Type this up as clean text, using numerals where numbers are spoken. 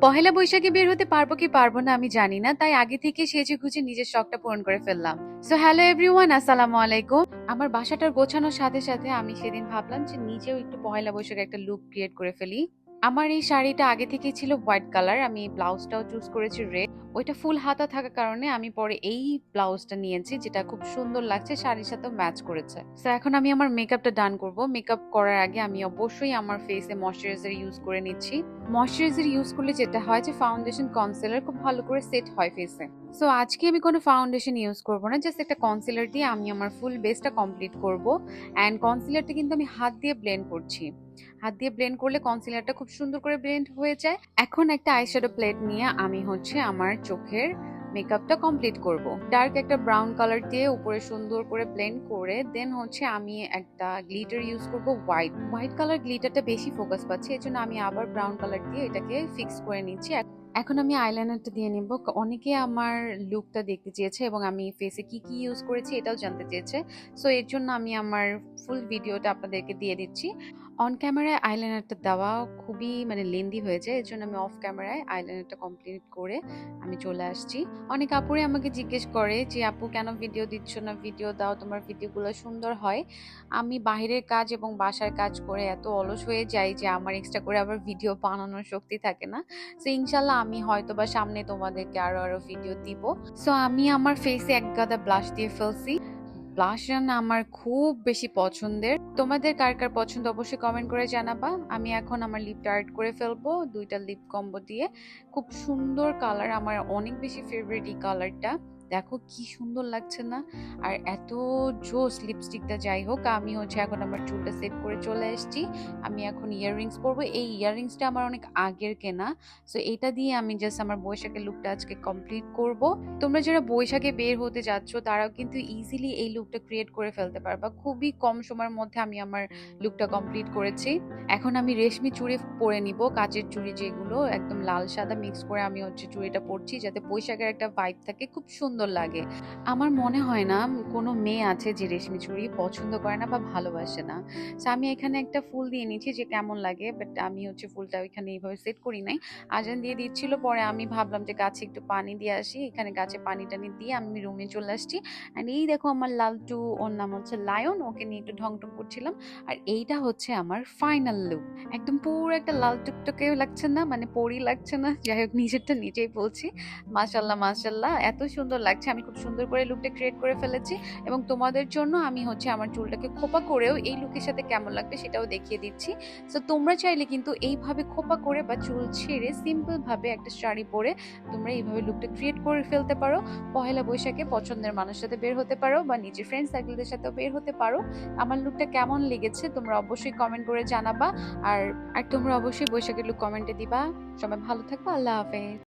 পহেলা বৈশাখে বের হতে পারবো কি পারবো না আমি জানি না, তাই আগে থেকে সেজে গুজে নিজের শখটা পূরণ করে ফেললাম। সো হ্যালো এভরিওয়ান, আসসালামু আলাইকুম। আমার বাসাটার গোছানোর সাথে সাথে আমি সেদিন ভাবলাম যে নিজেও একটু পহেলা বৈশাখে একটা লুক ক্রিয়েট করে ফেলি। আমার এই শাড়িটা আগে থেকেই ছিল হোয়াইট কালার, আমি ব্লাউজটাও চুজ করেছি রেড। ওইটা ফুল হাতা থাকার কারণে আমি পরে এই ব্লাউজটা নিয়েছি, যেটা খুব সুন্দর লাগছে, শাড়ির সাথেও ম্যাচ করেছে। সো এখন আমি আমার মেকআপটা ডান করব। মেকআপ করার আগে আমি অবশ্যই আমার ফেসে ময়শ্চারাইজার ইউজ করে নিচ্ছি। ময়শ্চারাইজার ইউজ করলে যেটা হয় যে ফাউন্ডেশন কনসিলার খুব ভালো করে সেট হয় ফেসে। সো আজকে আমি কোনো ফাউন্ডেশন ইউজ করব না, জাস্ট একটা কনসিলার দিয়ে আমি আমার ফুল বেসটা কমপ্লিট করব। অ্যান্ড কনসিলারটা কিন্তু আমি হাত দিয়ে ব্লেন্ড করছি। হাত দিয়ে ব্লেন্ড করলে কনসিলারটা খুব সুন্দর করে ব্লেন্ড হয়ে যায়। এখন একটা আইশ্যাডো প্লেট নিয়ে আমি আমার চোখের মেকআপটা কমপ্লিট করব। ডার্ক একটা ব্রাউন কালার দিয়ে উপরে সুন্দর করে ব্লেন্ড করে দেন আমি একটা গ্লিটার ইউজ করব। হোয়াইট হোয়াইট কালার গ্লিটারটা বেশি ফোকাস পাচ্ছে, এজন্য আমি আবার ব্রাউন কালার দিয়ে এটাকে ফিক্স করে নিচ্ছি। এখন আমি আইলাইনারটা দিয়ে নিব। অনেকে আমার লুকটা দেখতে চেয়েছে এবং আমি ফেসে কি কি ইউজ করেছি এটাও জানতে চেয়েছে। সো এর জন্য আমি আমার ফুল ভিডিওটা আপনাদেরকে দিয়ে দিচ্ছি। অন ক্যামেরায় আইলাইনারটা দেওয়া খুবই লেন্দি হয়ে যায়, এর জন্য আমি অফ ক্যামেরায় আইলাইনারটা কমপ্লিট করে আমি চলে আসছি। অনেক আপুরে আমাকে জিজ্ঞেস করে যে আপু কেন ভিডিও দিচ্ছ না, ভিডিও দাও, তোমার ভিডিওগুলো সুন্দর হয়। আমি বাহিরের কাজ এবং বাসার কাজ করে এত অলস হয়ে যাই যে আমার এক্সট্রা করে আবার ভিডিও বানানোর শক্তি থাকে না। সো ইনশাল্লাহ আমি হয়তো বা সামনে তোমাদেরকে আরো আরো ভিডিও দিব। সো আমি আমার ফেসে এক গাদা ব্লাশ দিয়ে ফেলছি। ব্লাশ না আমার খুব বেশি পছন্দের। তোমাদের কার কার পছন্দ অবশ্যই কমেন্ট করে জানাবা। আমি এখন আমার লিপটা আর্ট করে ফেলবো দুইটা লিপ কম্বো দিয়ে। খুব সুন্দর কালার, আমার অনেক বেশি ফেভারিট এই কালারটা। দেখো কি সুন্দর লাগছে না? আর এত জোস লিপস্টিকটা। যাই হোক, আমি এখন আমার চুলটা সেট করে চলে এসেছি। আমি এখন ইয়াররিংস পরবো। এই ইয়াররিংসটা আমার অনেক আগের কেনা। সো এটা দিয়ে আমি জাস্ট আমার বৈশাখের লুকটা আজকে কমপ্লিট করব। তোমরা যারা বৈশাখে বের হতে যাচ্ছ তারাও কিন্তু ইজিলি এই লুকটা ক্রিয়েট করে ফেলতে পারবা। খুবই কম সময়ের মধ্যে আমি আমার লুকটা কমপ্লিট করেছি। এখন আমি রেশমি চুড়ি পরে নিব, কাচের চুড়ি যেগুলো একদম লাল সাদা মিক্স করে আমি চুড়িটা পরছি, যাতে বৈশাখের একটা ভাইব থাকে, খুব সুন্দর লাগে। আমার মনে হয় না কোনো মেয়ে আছে যে রেশমি চুড়ি পছন্দ করে না বা ভালোবাসে না। So আমি এখানে একটা ফুল দিয়ে নিচ্ছি যে কেমন লাগে, বাট আমি ফুলটা ওইখানে এইভাবে সেট করি নাই। আজান দিয়ে দিচ্ছিল, পরে আমি ভাবলাম যে গাছে একটু পানি দিয়ে আসি। এখানে গাছে পানি টানি দিয়ে আমি রুমে চলে আসছি। অ্যান্ড এই দেখো আমার লালটু, ওর নাম লায়ন, ওকে নিয়ে একটু ঢং টং করছিলাম। আর এইটা আমার ফাইনাল লুক। একদম পুরো একটা লাল টুকটকে লাগছে না, পরি লাগছে না? যাই হোক, নিজেরটা নিজেই বলছি। মাশাল্লাহ মাশাল্লাহ, এত সুন্দর লাগছে। আমি খুব সুন্দর করে লুকটা ক্রিয়েট করে ফেলেছি এবং তোমাদের জন্য আমি আমার চুলটাকে খোপা করেও এই লুকের সাথে কেমন লাগবে সেটাও দেখিয়ে দিচ্ছি। সো তোমরা চাইলে কিন্তু এইভাবে খোপা করে বা চুল ছেড়ে সিম্পল ভাবে একটা শাড়ি পরে তোমরা এইভাবে লুকটা ক্রিয়েট করে ফেলতে পারো। পহেলা বৈশাখে পছন্দের মানুষের সাথে বের হতে পারো বা নিজের ফ্রেন্ড সার্কেলদের সাথেও বের হতে পারো। আমার লুকটা কেমন লেগেছে তোমরা অবশ্যই কমেন্ট করে জানাবা। আর আর তোমরা অবশ্যই বৈশাখের লুক কমেন্টে দিবা। সবাই ভালো থাকবা, আল্লাহ হাফেজ।